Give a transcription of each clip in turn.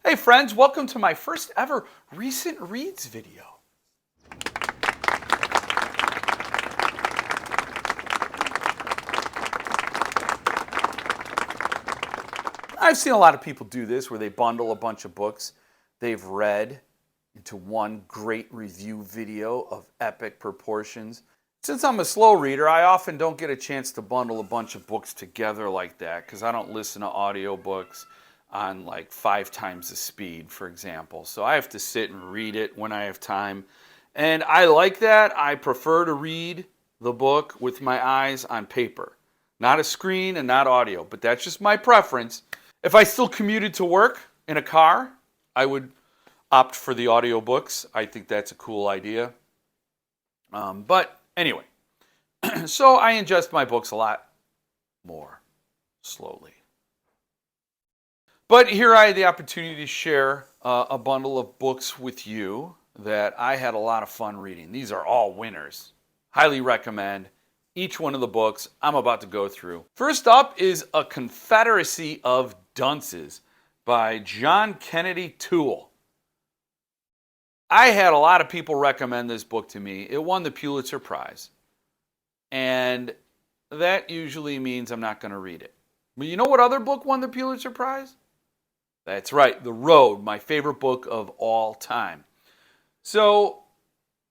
Hey friends, welcome to my first ever recent reads video. I've seen a lot of people do this where they bundle a bunch of books they've read into one great review video of epic proportions. Since I'm a slow reader, I often don't get a chance to bundle a bunch of books together like that because I don't listen to audiobooks on like 5 times the speed, for example. So I have to sit and read it when I have time. And I like that. I prefer to read the book with my eyes on paper, not a screen and not audio, but that's just my preference. If I still commuted to work in a car, I would opt for the audiobooks. I think that's a cool idea. But anyway, so I ingest my books a lot more slowly. But here I had the opportunity to share a bundle of books with you that I had a lot of fun reading. These are all winners. Highly recommend each one of the books I'm about to go through. First up is A Confederacy of Dunces by John Kennedy Toole. I had a lot of people recommend this book to me. It won the Pulitzer Prize. And that usually means I'm not going to read it. But you know what other book won the Pulitzer Prize? That's right, The Road, my favorite book of all time. So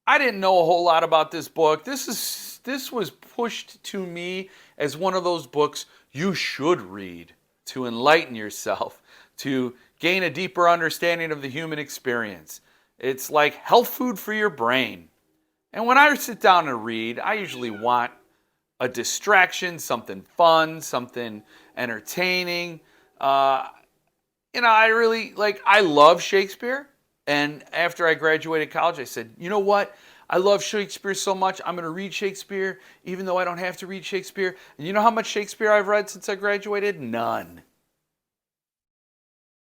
I didn't know a whole lot about this book. This was pushed to me as one of those books you should read to enlighten yourself, to gain a deeper understanding of the human experience. It's like health food for your brain. And when I sit down and read, I usually want a distraction, something fun, something entertaining. I love Shakespeare. And after I graduated college, I said, you know what? I love Shakespeare so much, I'm going to read Shakespeare, even though I don't have to read Shakespeare. And you know how much Shakespeare I've read since I graduated? None.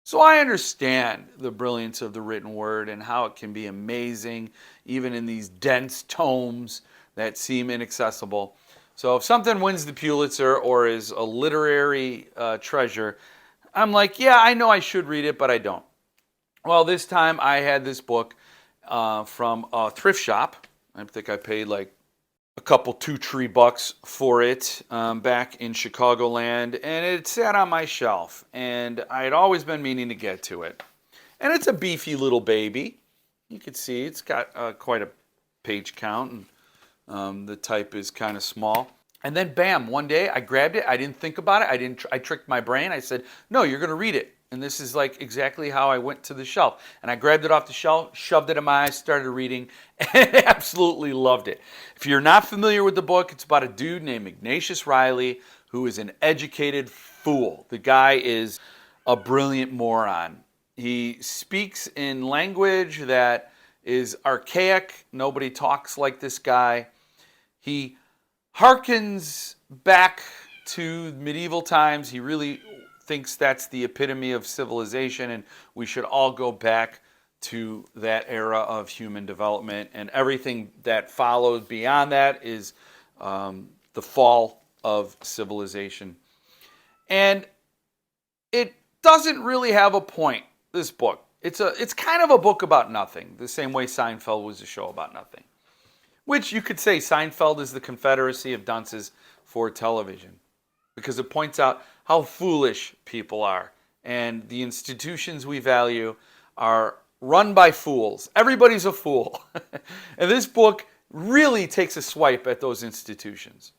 So I understand the brilliance of the written word and how it can be amazing, even in these dense tomes that seem inaccessible. So if something wins the Pulitzer or is a literary treasure, I'm like, yeah, I know I should read it, but I don't. Well, this time I had this book from a thrift shop. I think I paid like a couple $2-3 for it back in Chicagoland, and it sat on my shelf, and I had always been meaning to get to it. And it's a beefy little baby. You can see it's got quite a page count, and the type is kind of small. And then bam, one day I grabbed it. I didn't think about it. I tricked my brain. I said, no, you're going to read it. And this is like exactly how I went to the shelf. And I grabbed it off the shelf, shoved it in my eyes, started reading, and absolutely loved it. If you're not familiar with the book, it's about a dude named Ignatius Riley who is an educated fool. The guy is a brilliant moron. He speaks in language that is archaic. Nobody talks like this guy. He harkens back to medieval times. He really thinks that's the epitome of civilization, and we should all go back to that era of human development, and everything that followed beyond that is the fall of civilization. And it doesn't really have a point, this book. It's kind of a book about nothing, the same way Seinfeld was a show about nothing. Which you could say Seinfeld is the Confederacy of Dunces for television, because it points out how foolish people are. And the institutions we value are run by fools. Everybody's a fool. And this book really takes a swipe at those institutions.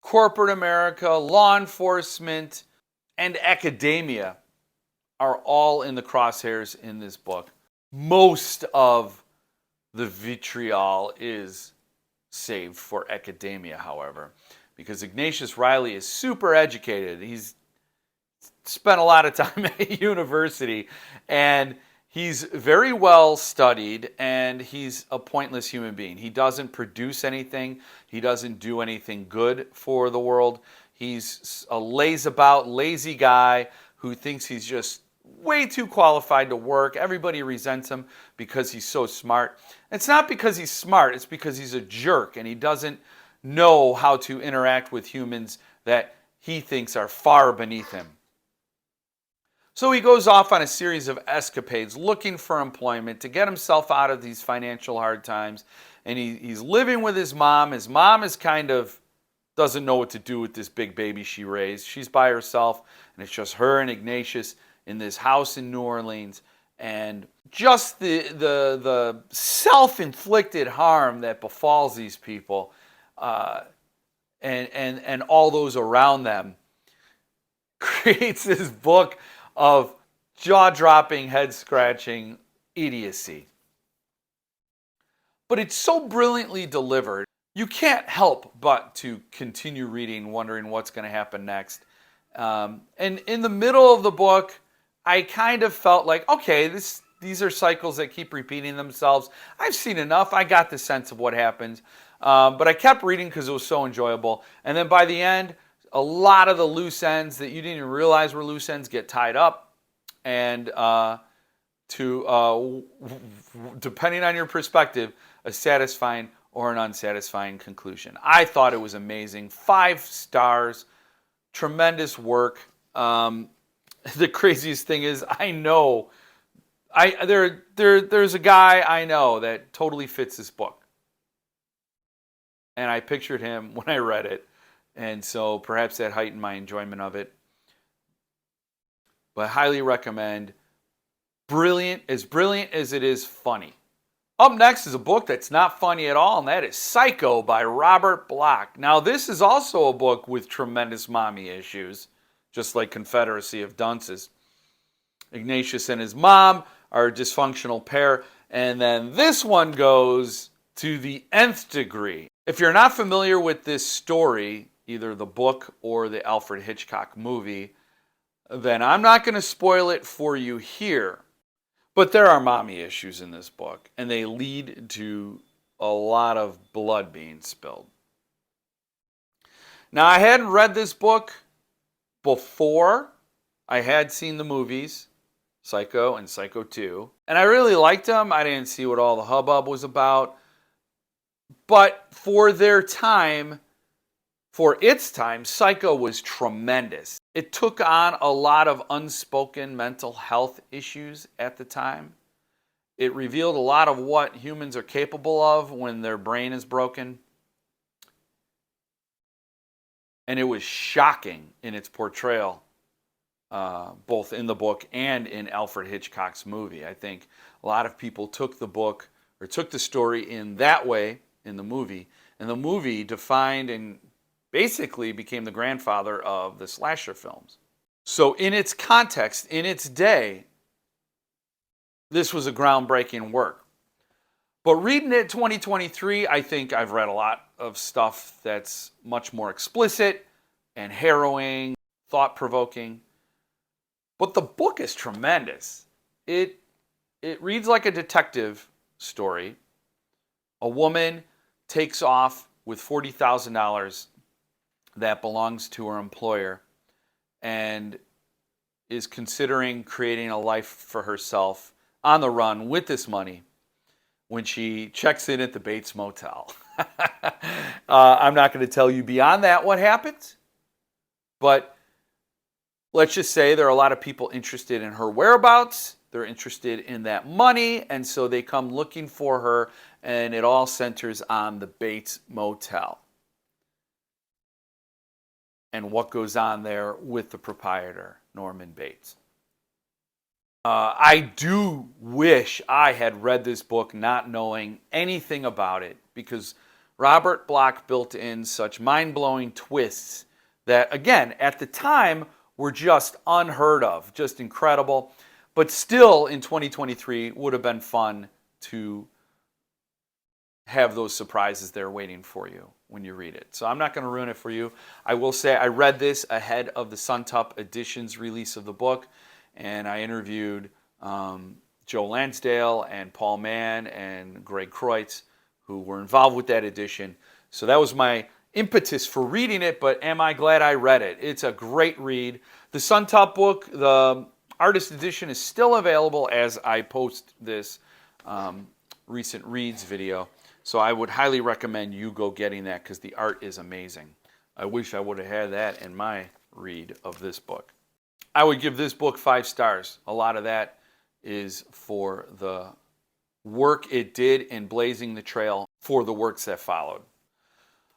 Corporate America, law enforcement, and academia are all in the crosshairs in this book. Most of the vitriol is saved for academia, however, because Ignatius Riley is super educated. He's spent a lot of time at university, and he's very well studied, and he's a pointless human being. He doesn't produce anything. He doesn't do anything good for the world. He's a lazy guy who thinks he's just way too qualified to work. Everybody resents him because he's so smart. It's not because he's smart, it's because he's a jerk and he doesn't know how to interact with humans that he thinks are far beneath him. So he goes off on a series of escapades looking for employment to get himself out of these financial hard times. And he's living with his mom. His mom is kind of doesn't know what to do with this big baby she raised. She's by herself, and it's just her and Ignatius in this house in New Orleans. And just the self-inflicted harm that befalls these people and all those around them creates this book of jaw-dropping, head-scratching idiocy. But it's so brilliantly delivered, you can't help but to continue reading, wondering what's going to happen next. And in the middle of the book, I kind of felt like, okay, these are cycles that keep repeating themselves. I've seen enough. I got the sense of what happens. But I kept reading because it was so enjoyable. And then by the end, a lot of the loose ends that you didn't even realize were loose ends get tied up. And depending on your perspective, a satisfying or an unsatisfying conclusion. I thought it was amazing. 5 stars. Tremendous work. The craziest thing is I know there's a guy I know that totally fits this book. And I pictured him when I read it. And so perhaps that heightened my enjoyment of it. But highly recommend. Brilliant as it is funny. Up next is a book that's not funny at all, and that is Psycho by Robert Bloch. Now, this is also a book with tremendous mommy issues, just like Confederacy of Dunces. Ignatius and his mom are a dysfunctional pair, and then this one goes to the nth degree. If you're not familiar with this story, either the book or the Alfred Hitchcock movie, then I'm not going to spoil it for you here. But there are mommy issues in this book, and they lead to a lot of blood being spilled. Now, I hadn't read this book before. I had seen the movies, Psycho and Psycho 2, and I really liked them. I didn't see what all the hubbub was about. But for its time, Psycho was tremendous. It took on a lot of unspoken mental health issues at the time. It revealed a lot of what humans are capable of when their brain is broken. And it was shocking in its portrayal, both in the book and in Alfred Hitchcock's movie. I think a lot of people took the book or took the story in that way in the movie. And the movie defined and basically became the grandfather of the slasher films. So in its context, in its day, this was a groundbreaking work. But reading it 2023, I think I've read a lot of stuff that's much more explicit and harrowing, thought-provoking. But the book is tremendous. It reads like a detective story. A woman takes off with $40,000 that belongs to her employer and is considering creating a life for herself on the run with this money when she checks in at the Bates Motel. I'm not going to tell you beyond that what happens, but let's just say there are a lot of people interested in her whereabouts. They're interested in that money, and so they come looking for her, and it all centers on the Bates Motel and what goes on there with the proprietor, Norman Bates. I do wish I had read this book not knowing anything about it, because Robert Bloch built in such mind-blowing twists that, again, at the time were just unheard of, just incredible. But still, in 2023, would have been fun to have those surprises there waiting for you when you read it. So I'm not going to ruin it for you. I will say I read this ahead of the Suntup Editions release of the book, and I interviewed Joe Lansdale and Paul Mann and Greg Kreutz, who were involved with that edition. So that was my impetus for reading it, but am I glad I read it? It's a great read. The Suntup book, the artist edition, is still available as I post this recent reads video. So I would highly recommend you go getting that because the art is amazing. I wish I would have had that in my read of this book. I would give this book 5 stars. A lot of that is for the work it did in blazing the trail for the works that followed.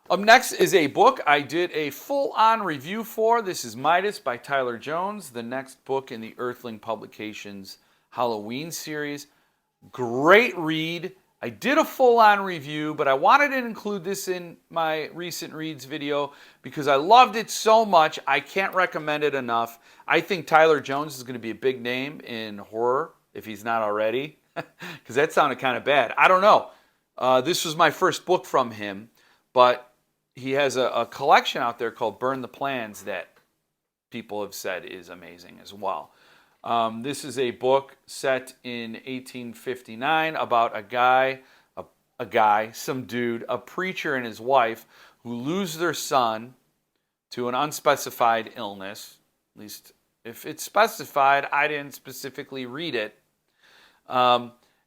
Up next is a book I did a full-on review for. This is Midas by Tyler Jones, the next book in the Earthling Publications Halloween series. Great read. I did a full-on review, but I wanted to include this in my recent reads video because I loved it so much. I can't recommend it enough. I think Tyler Jones is going to be a big name in horror, if he's not already, because that sounded kind of bad. I don't know. This was my first book from him, but he has a collection out there called Burn the Plans that people have said is amazing as well. This is a book set in 1859 about a preacher and his wife who lose their son to an unspecified illness. At least if it's specified, I didn't specifically read it.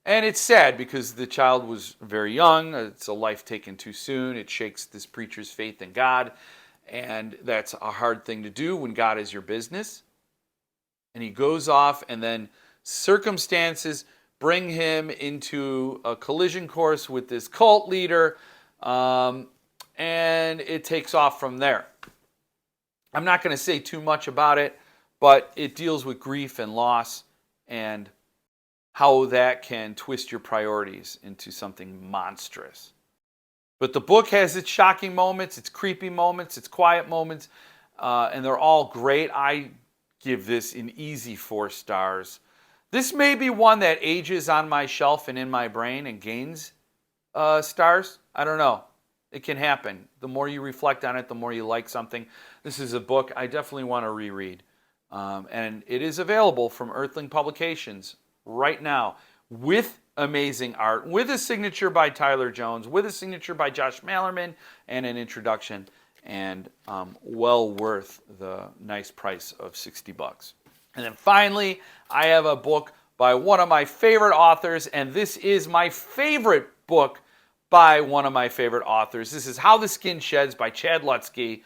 And it's sad because the child was very young. It's a life taken too soon. It shakes this preacher's faith in God. And that's a hard thing to do when God is your business. And he goes off, and then circumstances bring him into a collision course with this cult leader. And it takes off from there. I'm not going to say too much about it, but it deals with grief and loss and how that can twist your priorities into something monstrous. But the book has its shocking moments, its creepy moments, its quiet moments, and they're all great. I give this an easy 4 stars. This may be one that ages on my shelf and in my brain and gains stars. I don't know. It can happen. The more you reflect on it, the more you like something. This is a book I definitely want to reread. And it is available from Earthling Publications right now with amazing art, with a signature by Tyler Jones, with a signature by Josh Mallerman, and an introduction, and well worth the nice price of $60. And then finally, I have a book by one of my favorite authors, and this is my favorite book by one of my favorite authors. This is How the Skin Sheds by Chad Lutzke.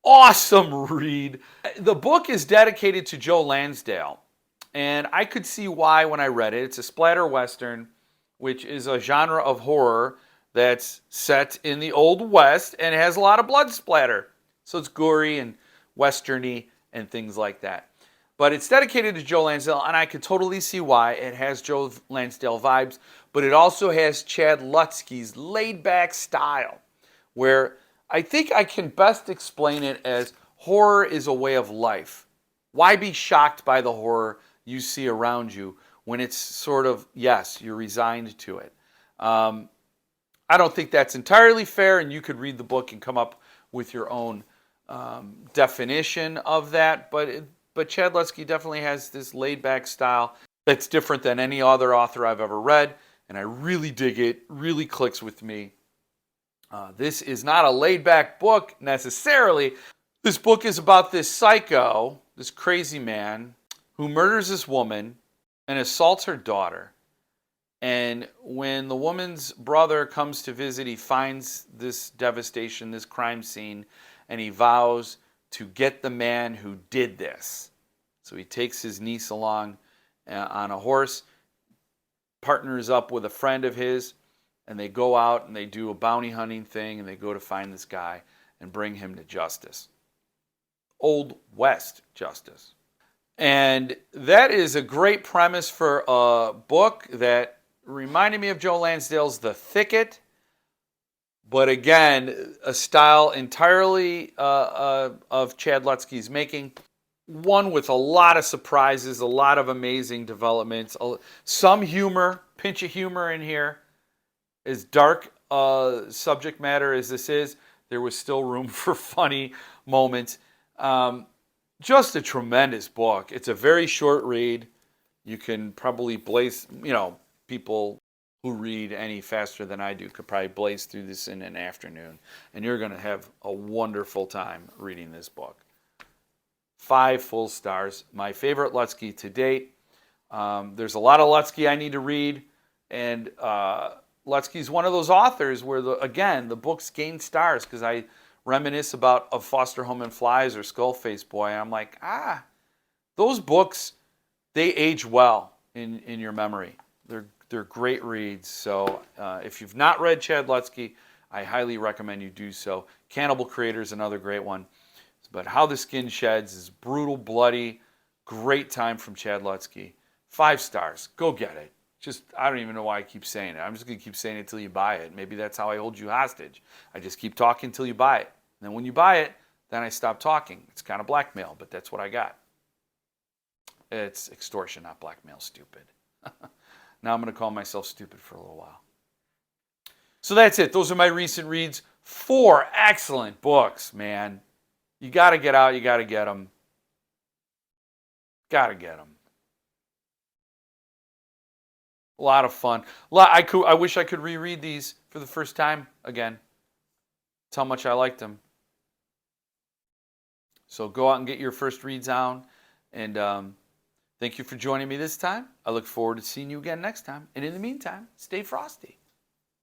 Awesome read. The book is dedicated to Joe Lansdale. And I could see why when I read it. It's a splatter western, which is a genre of horror that's set in the Old West and has a lot of blood splatter. So it's gory and westerny and things like that. But it's dedicated to Joe Lansdale, and I could totally see why. It has Joe Lansdale vibes, but it also has Chad Lutzke's laid-back style, where I think I can best explain it as horror is a way of life. Why be shocked by the horror you see around you when it's sort of, yes, you're resigned to it? I don't think that's entirely fair, and you could read the book and come up with your own definition of that, but Chad Lutzke definitely has this laid-back style that's different than any other author I've ever read, and I really dig it, really clicks with me. This is not a laid-back book necessarily. This book is about this psycho, this crazy man, who murders this woman and assaults her daughter. And when the woman's brother comes to visit, he finds this devastation, this crime scene, and he vows to get the man who did this. So he takes his niece along on a horse, partners up with a friend of his, and they go out and they do a bounty hunting thing, and they go to find this guy and bring him to justice. Old West justice. And that is a great premise for a book that reminded me of Joe Lansdale's The Thicket, but again, a style entirely of Chad Lutzke's making. One with a lot of surprises, a lot of amazing developments, some humor, pinch of humor in here. As dark subject matter as this is, there was still room for funny moments. Just a tremendous book. It's a very short read. You can probably blaze, people who read any faster than I do could probably blaze through this in an afternoon. And you're going to have a wonderful time reading this book. 5 full stars. My favorite Lutzke to date. There's a lot of Lutzke I need to read. And Lutzke's one of those authors where, the books gain stars because I reminisce about A Foster Home and Flies or Skullface Boy. And I'm like, Those books, they age well in your memory. They're great reads. So if you've not read Chad Lutzke, I highly recommend you do so. Cannibal Creator is another great one. But How the Skin Sheds is brutal, bloody, great time from Chad Lutzke. 5 stars. Go get it. Just, I don't even know why I keep saying it. I'm just going to keep saying it until you buy it. Maybe that's how I hold you hostage. I just keep talking until you buy it. And then when you buy it, then I stop talking. It's kind of blackmail, but that's what I got. It's extortion, not blackmail, stupid. Now I'm going to call myself stupid for a little while. So that's it. Those are my recent reads. 4 excellent books, man. You got to get out. You got to get them. Got to get them. A lot of fun. I wish I could reread these for the first time again. That's how much I liked them. So go out and get your first reads on. And thank you for joining me this time. I look forward to seeing you again next time. And in the meantime, stay frosty.